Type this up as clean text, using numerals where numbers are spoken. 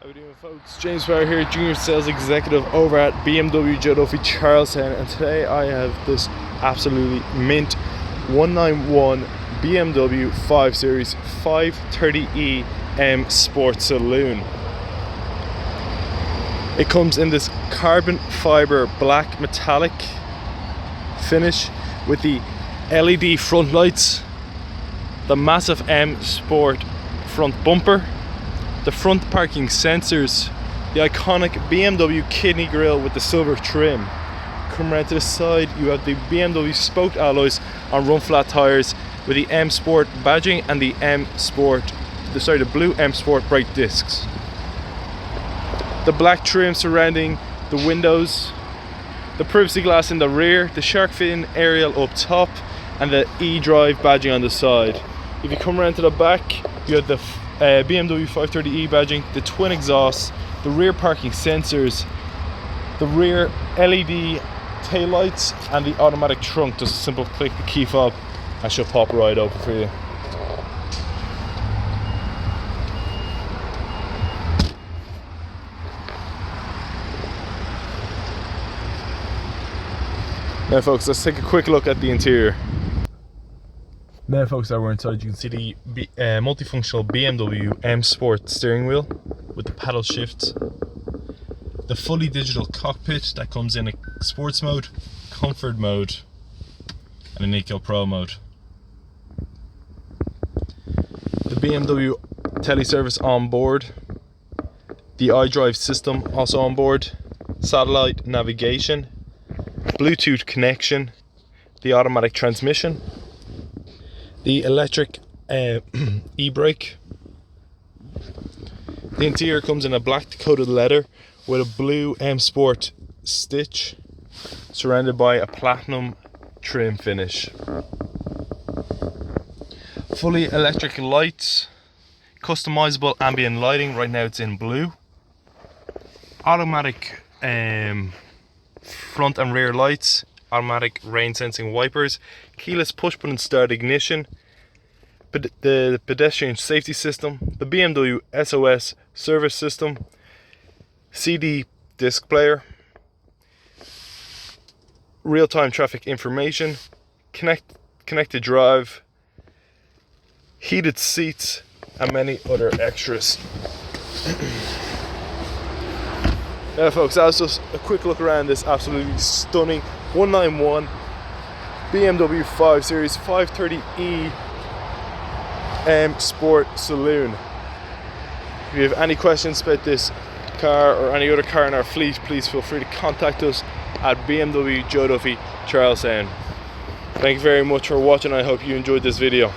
How we doing, folks? James Barr here, Junior Sales Executive over at BMW Joe Duffy Charlestown, and today I have this absolutely mint 191 BMW 5 Series 530e M Sport Saloon. It comes in this carbon fiber black metallic finish with the LED front lights, the massive M Sport front bumper, the front parking sensors, the iconic BMW kidney grille with the silver trim. Come around to the side, you have the BMW spoked alloys on run flat tyres with the M Sport badging and the the blue M Sport brake discs. The black trim surrounding the windows, the privacy glass in the rear, the shark fin aerial up top, and the eDrive badging on the side. If you come around to the back, you have the BMW 530e badging, the twin exhausts, the rear parking sensors, the rear LED tail lights, and the automatic trunk. Just a simple click the key fob and she'll pop right open for you. Now folks, let's take a quick look at the interior. Now folks, that we're inside, you can see the multifunctional BMW M Sport steering wheel with the paddle shifts, the fully digital cockpit that comes in a sports mode, comfort mode, and an Eco Pro mode. The BMW teleservice on board, the iDrive system also on board, satellite navigation, Bluetooth connection, the automatic transmission, the electric e-brake. The interior comes in a black coated leather with a blue M Sport stitch surrounded by a platinum trim finish. Fully electric lights, customizable ambient lighting, right now it's in blue. Automatic front and rear lights, automatic rain sensing wipers, keyless push button start ignition, the pedestrian safety system, the BMW SOS service system, CD disc player, real-time traffic information, connected drive, heated seats, and many other extras. Now folks, that was just a quick look around this absolutely stunning 191 BMW 5 Series 530e M Sport Saloon. If you have any questions about this car or any other car in our fleet, please feel free to contact us at BMW Joe Duffy Charlestown. Thank you very much for watching. I hope you enjoyed this video.